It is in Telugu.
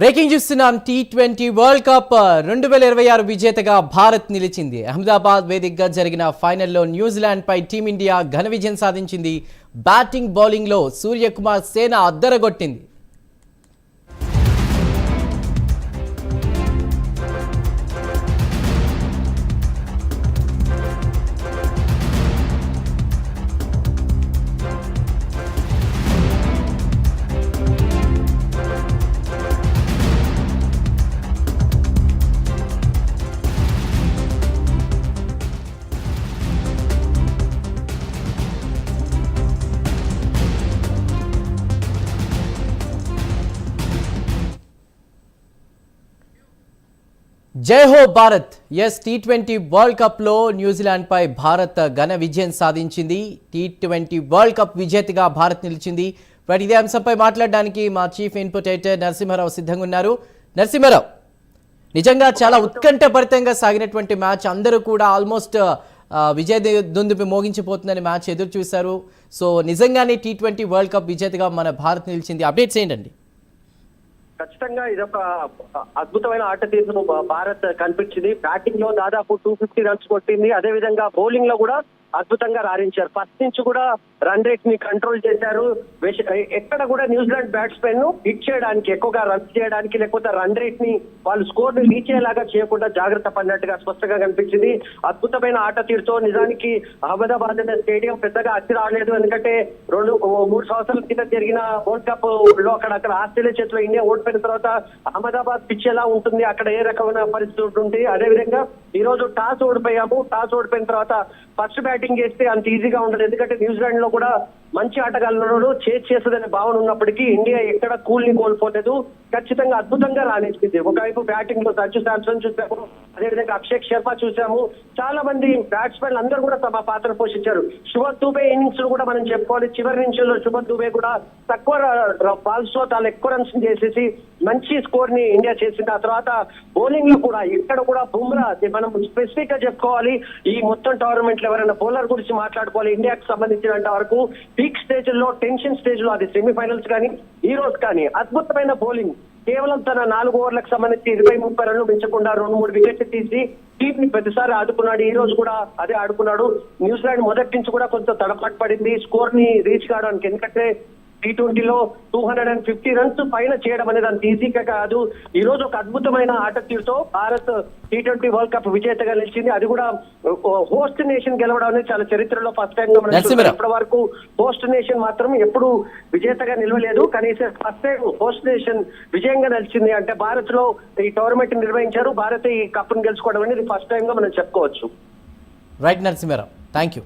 బ్రేకింగ్ చూస్తున్నాం. టీ20 వరల్డ్ కప్ 2026 విజేతగా భారత్ నిలిచింది. అహ్మదాబాద్ వేదికగా జరిగిన ఫైనల్లో న్యూజిలాండ్ పై టీమిండియా ఘన విజయం సాధించింది. బ్యాటింగ్ బౌలింగ్లో సూర్యకుమార్ సేన అద్దరగొట్టింది. జై హో భారత్. టీ20 వరల్డ్ కప్లో న్యూజిలాండ్ పై భారత్ ఘన విజయం సాధించింది. టీ20 వరల్డ్ కప్ విజేతగా భారత్ నిలిచింది. ఇదే అంశంపై మాట్లాడడానికి మా చీఫ్ ఇన్పుట్ ఎడిటర్ నరసింహారావు సిద్ధంగా ఉన్నారు. నరసింహారావు, నిజంగా చాలా ఉత్కంఠభరితంగా సాగినటువంటి మ్యాచ్. అందరూ కూడా ఆల్మోస్ట్ విజయ దుందుపి మోగించిపోతుందని మ్యాచ్ ఎదురు చూశారు. సో నిజంగానే టీ20 వరల్డ్ కప్ విజేతగా మన భారత్ నిలిచింది. అప్డేట్స్ ఏంటండి? ఖచ్చితంగా ఇదొక అద్భుతమైన ఆట తీరును భారత్ కనిపించింది. బ్యాటింగ్ లో దాదాపు 250 రన్స్ కొట్టింది. అదే విధంగా బౌలింగ్ లో కూడా అద్భుతంగా రాణించారు. ఫస్ట్ నుంచి కూడా రన్ రేట్ ని కంట్రోల్ చేశారు. ఎక్కడ కూడా న్యూజిలాండ్ బ్యాట్స్మెన్ హిట్ చేయడానికి, ఎక్కువగా రన్స్ చేయడానికి, లేకపోతే రన్ రేట్ ని వాళ్ళు స్కోర్ ని రీచ్ అయ్యేలాగా చేయకుండా జాగ్రత్త పడినట్టుగా స్పష్టంగా కనిపించింది. అద్భుతమైన ఆట తీరుతో నిజానికి అహ్మదాబాద్ అనే స్టేడియం పెద్దగా అచ్చి రాలేదు. ఎందుకంటే 2-3 సంవత్సరాల కింద జరిగిన వరల్డ్ కప్ లో అక్కడ ఆస్ట్రేలియా చేతిలో ఇండియా ఓడిపోయిన తర్వాత అహ్మదాబాద్ పిచ్ ఎలా ఉంటుంది, అక్కడ ఏ రకమైన పరిస్థితి ఉంటుంది. అదేవిధంగా ఈ రోజు టాస్ ఓడిపోయాము. టాస్ ఓడిపోయిన తర్వాత ఫస్ట్ బ్యాటింగ్ చేస్తే అంత ఈజీగా ఉండదు. ఎందుకంటే న్యూజిలాండ్ లో కూడా మంచి ఆటగాళ్ళు చేస్తుందనే భావన ఉన్నప్పటికీ ఇండియా ఎక్కడ కూల్ ని కోల్పోలేదు. ఖచ్చితంగా అద్భుతంగా రాణించింది. ఒకవైపు బ్యాటింగ్ లో సంజు శాంసన్ చూసాము, అదేవిధంగా అభిషేక్ శర్మ చూసాము. చాలా మంది బ్యాట్స్మెన్ అందరూ కూడా తమ పాత్ర పోషించారు. శుభన్ దూబే ఇన్నింగ్స్ కూడా మనం చెప్పుకోవాలి. చివరి నిమిషంలో శుభన్ దూబే కూడా తక్కువ బాల్స్ లో చాలా ఎక్కువ రన్స్ చేసేసి మంచి స్కోర్ ని ఇండియా చేసింది. ఆ తర్వాత బౌలింగ్ లో కూడా ఇక్కడ కూడా బుమ్రా, మనం స్పెసిఫిక్ గా చెప్పుకోవాలి. ఈ మొత్తం టోర్నమెంట్ లో ఎవరైనా బౌలర్ గురించి మాట్లాడుకోవాలి ఇండియాకి సంబంధించినంత వరకు, పీక్ స్టేజ్ లో, టెన్షన్ స్టేజ్ లో, అది సెమీఫైనల్స్ కానీ ఈ రోజు కానీ అద్భుతమైన బౌలింగ్. కేవలం తన 4 ఓవర్లకు సంబంధించి 20-30 రన్లు మించకుండా 2-3 వికెట్లు తీసి టీం ని ప్రతిసారి ఆడుకున్నాడు. ఈ రోజు కూడా అదే ఆడుకున్నాడు. న్యూజిలాండ్ మొదటి నుంచి కూడా కొంచెం తడపాటు పడింది స్కోర్ ని రీచ్ కావడానికి. ఎందుకంటే టీ20లో 250 రన్స్ పైన చేయడం అనేది అంత ఈజీగా కాదు. ఈ రోజు ఒక అద్భుతమైన ఆట తీరుతో భారత్ టీ20 వరల్డ్ కప్ విజేతగా నిలిచింది. అది కూడా హోస్ట్ నేషన్ గెలవడం అనేది చాలా చరిత్రలో ఫస్ట్ టైం. ఇప్పటి వరకు హోస్ట్ నేషన్ మాత్రం ఎప్పుడు విజేతగా నిలవలేదు. కనీసం ఫస్ట్ టైం హోస్ట్ నేషన్ విజయంగా నిలిచింది. అంటే భారత్ లో ఈ టోర్నమెంట్ నిర్వహించారు. భారత్ ఈ కప్ ను గెలుచుకోవడం అనేది ఫస్ట్ టైం గా మనం చెప్పుకోవచ్చు. Right Narasimha Rao, thank you.